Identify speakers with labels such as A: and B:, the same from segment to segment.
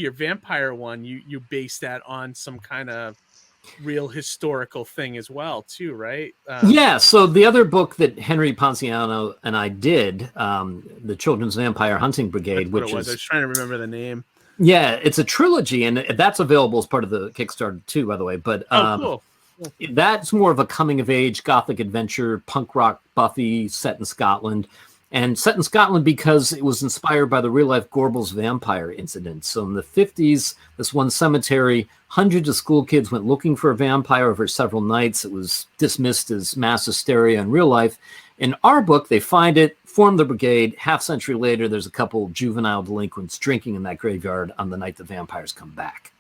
A: your vampire one, you base that on some kind of real historical thing as well, too, right?
B: Yeah. So the other book that Henry Ponciano and I did, the Children's Vampire Hunting Brigade, which
A: I was trying to remember the name.
B: Yeah, it's a trilogy, and that's available as part of the Kickstarter too, by the way. But
A: cool.
B: That's more of a coming-of-age gothic adventure, punk rock Buffy set in Scotland. And set in Scotland because it was inspired by the real-life Gorbals vampire incident. So in the 50s, this one cemetery, hundreds of school kids went looking for a vampire over several nights. It was dismissed as mass hysteria in real life. In our book, they find it, form the brigade. Half century later, there's a couple juvenile delinquents drinking in that graveyard on the night the vampires come back.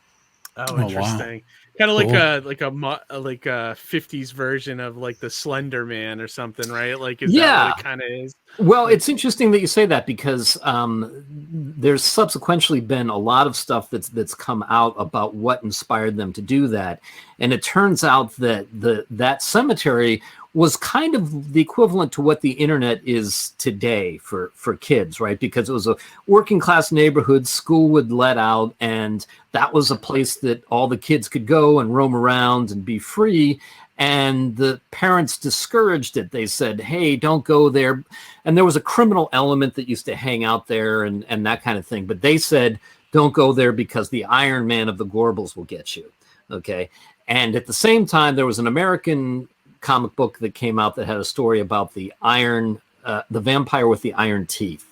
A: Oh, interesting. Wow. Kind of like a 50s version of like the Slender Man or something, right? Like, is that what it kind of is?
B: Well, it's interesting that you say that because there's subsequently been a lot of stuff that's come out about what inspired them to do that, and it turns out that that cemetery was kind of the equivalent to what the internet is today for kids, right? Because it was a working class neighborhood, school would let out, and that was a place that all the kids could go and roam around and be free. And the parents discouraged it. They said, hey, don't go there. And there was a criminal element that used to hang out there and that kind of thing. But they said, don't go there because the Iron Man of the Gorbals will get you. Okay. And at the same time, there was an American comic book that came out that had a story about the vampire with the iron teeth.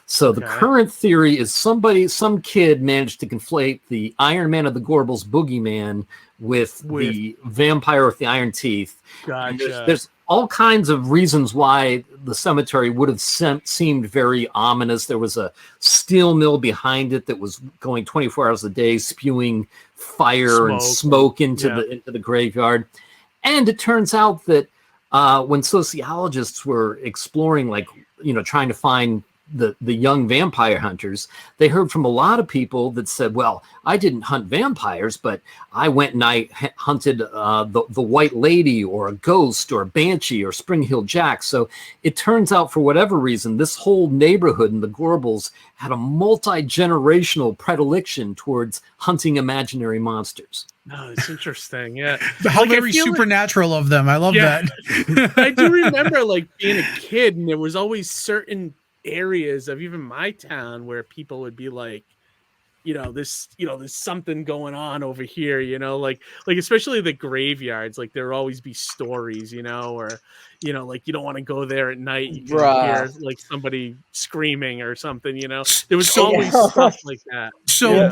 B: So the current theory is some kid managed to conflate the Iron Man of the Gorbals boogeyman with the vampire with the iron teeth.
A: Gotcha.
B: There's all kinds of reasons why the cemetery would have seemed very ominous. There was a steel mill behind it that was going 24 hours a day, spewing fire and smoke into the graveyard. And it turns out that when sociologists were exploring, trying to find the young vampire hunters, they heard from a lot of people that said, well, I didn't hunt vampires, but I went and I hunted the White Lady or a ghost or a banshee or Spring Hill Jack. So it turns out, for whatever reason, this whole neighborhood in the Gorbals had a multi-generational predilection towards hunting imaginary monsters.
A: No, it's interesting. Yeah.
C: How very supernatural of them. I love that.
A: I do remember being a kid, and there was always certain areas of even my town where people would be like, there's something going on over here, like especially the graveyards, there will always be stories, or you don't want to go there at night, you can hear somebody screaming or something, there was always stuff like that.
C: So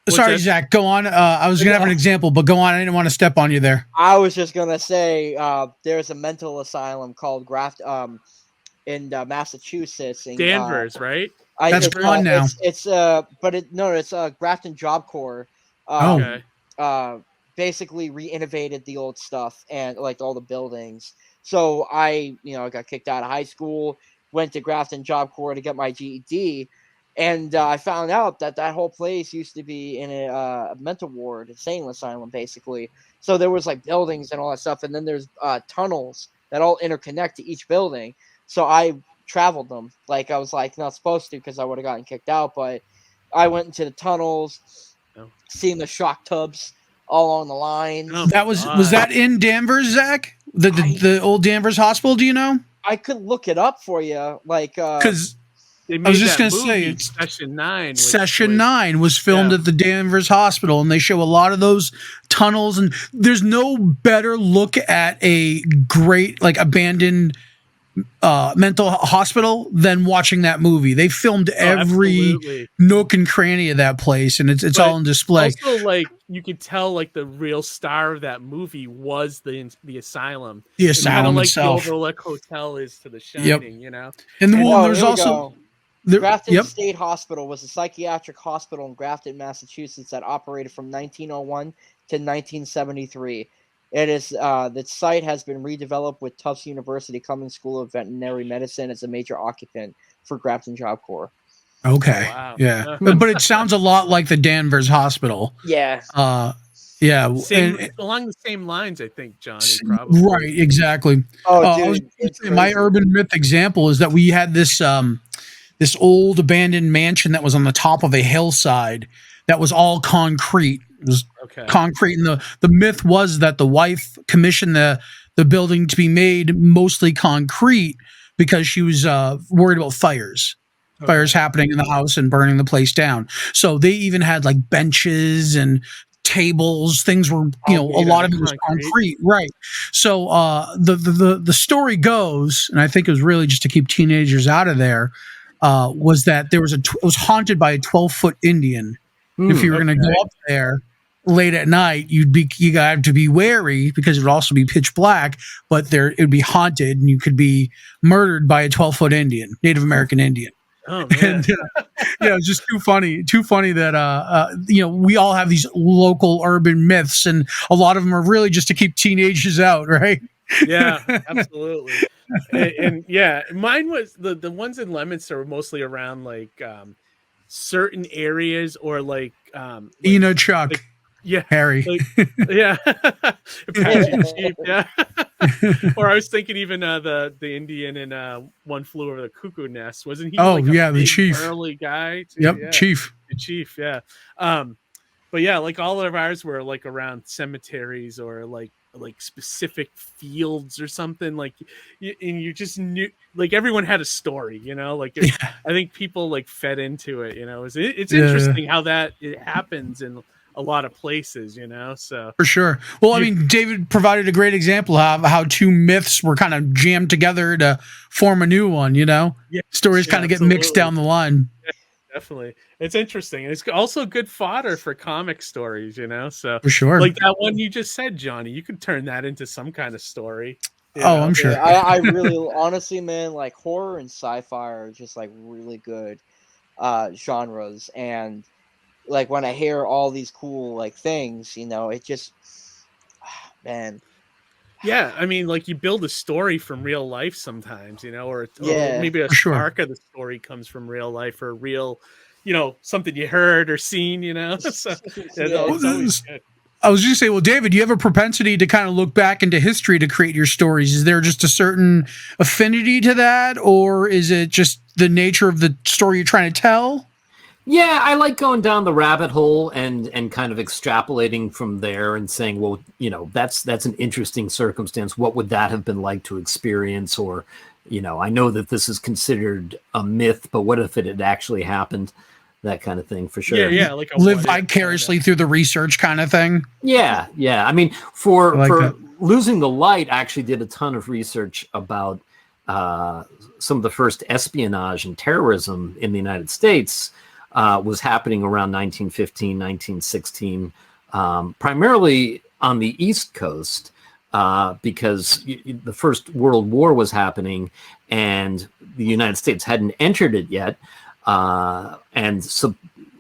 C: sorry, Zach, go on. I was gonna have an example, but go on. I didn't want to step on you there.
D: I was just gonna say there's a mental asylum called in Massachusetts, in
A: Danvers, right?
C: That's gone now.
D: It's Grafton Job Corps. Basically re-innovated the old stuff and all the buildings. So I got kicked out of high school, went to Grafton Job Corps to get my GED, and I found out that whole place used to be in a mental ward, insane asylum, basically. So there was buildings and all that stuff, and then there's tunnels that all interconnect to each building. So I traveled them. I was not supposed to because I would have gotten kicked out, but I went into the tunnels, seeing the shock tubs all along the line.
C: That was that in Danvers, Zach? The old Danvers Hospital, do you know?
D: I could look it up for you.
C: Because I was just going to say, Session 9 was filmed at the Danvers Hospital, and they show a lot of those tunnels, and there's no better look at a great abandoned mental hospital than watching that movie. They filmed every nook and cranny of that place, and it's all on display.
A: Also, you could tell the real star of that movie was the asylum.
C: The asylum itself.
A: The Overlook Hotel is to The Shining,
C: And there's also
D: Grafton State Hospital was a psychiatric hospital in Grafton, Massachusetts that operated from 1901 to 1973. It is the site has been redeveloped with Tufts University Cummings School of Veterinary Medicine as a major occupant for Grafton Job Corps.
C: Okay, yeah, but it sounds a lot like the Danvers Hospital.
D: Yeah,
A: along the same lines, I think, Johnny. Probably.
C: Right, exactly.
D: Oh, dude,
C: my urban myth example is that we had this this old abandoned mansion that was on the top of a hillside that was all concrete. It was concrete, and the myth was that the wife commissioned the building to be made mostly concrete because she was worried about fires happening in the house and burning the place down. So they even had like benches and tables. Things were, a lot of it was concrete, right? So the story goes, and I think it was really just to keep teenagers out of there, was that there was it was haunted by a 12-foot Indian. If you were going to go up there late at night, you got to be wary because it would also be pitch black, but it would be haunted and you could be murdered by a 12-foot Indian, Native American Indian.
A: Oh man.
C: And, it's just too funny that we all have these local urban myths, and a lot of them are really just to keep teenagers out, right?
A: Yeah, absolutely. and yeah, mine was the ones in Leominster were mostly around like certain areas, or like
C: Chuck, Harry,
A: yeah, Apache Chief, yeah. Or I was thinking even the Indian in One Flew Over the Cuckoo Nest, wasn't he?
C: The chief,
A: early guy. Too?
C: Yep,
A: yeah.
C: Chief,
A: the chief, yeah. But yeah, like all of ours were like around cemeteries or like specific fields or something, like and you just knew, like everyone had a story, like I think people like fed into it, it's interesting how it happens in a lot of places, so
C: for sure. Well, I mean, David provided a great example of how two myths were kind of jammed together to form a new one, stories kind of get mixed down the line.
A: Definitely. It's interesting. It's also good fodder for comic stories, so
C: for sure.
A: Like that one you just said, Johnny, you could turn that into some kind of story.
C: I'm sure.
D: Yeah, I really, honestly, man, like horror and sci-fi are just like really good genres. And like when I hear all these cool like things, it just, man.
A: Yeah, I mean, like you build a story from real life sometimes, or maybe a spark of the story comes from real life, or real, something you heard or seen, So it's always good.
C: I was just saying, well, David, do you have a propensity to kind of look back into history to create your stories? Is there just a certain affinity to that, or is it just the nature of the story you're trying to tell?
B: Yeah, I like going down the rabbit hole and kind of extrapolating from there and saying, well, that's an interesting circumstance. What would that have been like to experience? Or, I know that this is considered a myth, but what if it had actually happened? That kind of thing, for sure.
A: Yeah, like
C: live vicariously through the research kind of thing.
B: Yeah. I mean, for Losing the Light, I actually did a ton of research about some of the first espionage and terrorism in the United States. Was happening around 1915, 1916, primarily on the East Coast, because the First World War was happening and the United States hadn't entered it yet. And so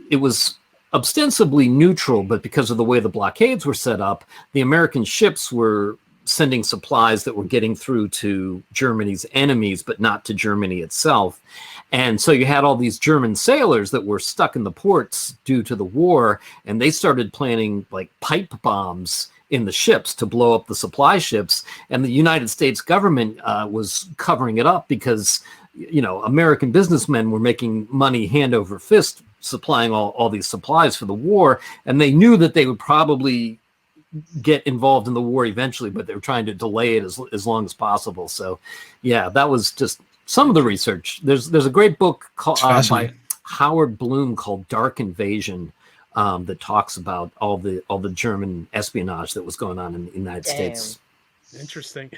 B: it was ostensibly neutral, but because of the way the blockades were set up, the American ships were sending supplies that were getting through to Germany's enemies, but not to Germany itself. And so you had all these German sailors that were stuck in the ports due to the war, and they started planting like pipe bombs in the ships to blow up the supply ships. And the United States government was covering it up because, American businessmen were making money hand over fist supplying all these supplies for the war. And they knew that they would probably get involved in the war eventually, but they were trying to delay it as long as possible. So yeah, that was just some of the research. There's a great book called by Howard Bloom called Dark Invasion that talks about all the German espionage that was going on in the United States.
A: Interesting.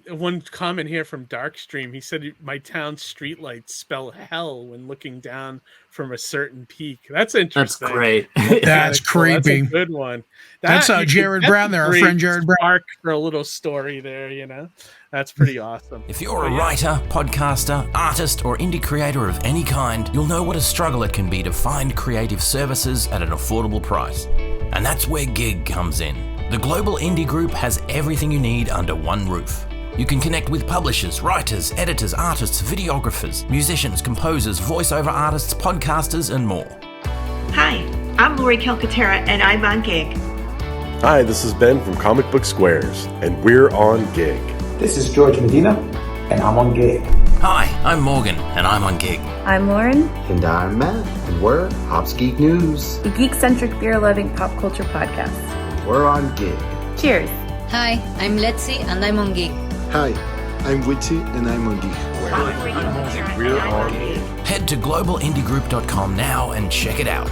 A: One comment here from Darkstream. He said, "My town's streetlights spell hell when looking down from a certain peak." That's interesting.
B: That's great.
C: That's creepy.
A: That's a good one.
C: That's Jared Brown there, our friend Jared Brown.
A: Spark for a little story there, That's pretty awesome.
E: If you're a writer, podcaster, artist, or indie creator of any kind, you'll know what a struggle it can be to find creative services at an affordable price. And that's where Gig comes in. The global indie group has everything you need under one roof. You can connect with publishers, writers, editors, artists, videographers, musicians, composers, voiceover artists, podcasters, and more.
F: Hi, I'm Lori Calcaterra, and I'm on Gig.
G: Hi, this is Ben from Comic Book Squares, and we're on Gig.
H: This is George Medina, and I'm on Gig.
E: Hi, I'm Morgan, and I'm on Gig.
H: I'm Lauren.
I: And I'm Matt, and we're Hops Geek News,
H: a geek-centric beer-loving pop culture podcast.
I: And we're on Gig.
H: Cheers.
J: Hi, I'm Letzi, and I'm on Gig.
K: Hi, I'm Witchy, and I'm on Gig.
E: We're on Gig. Head to globalindiegroup.com now and check it out.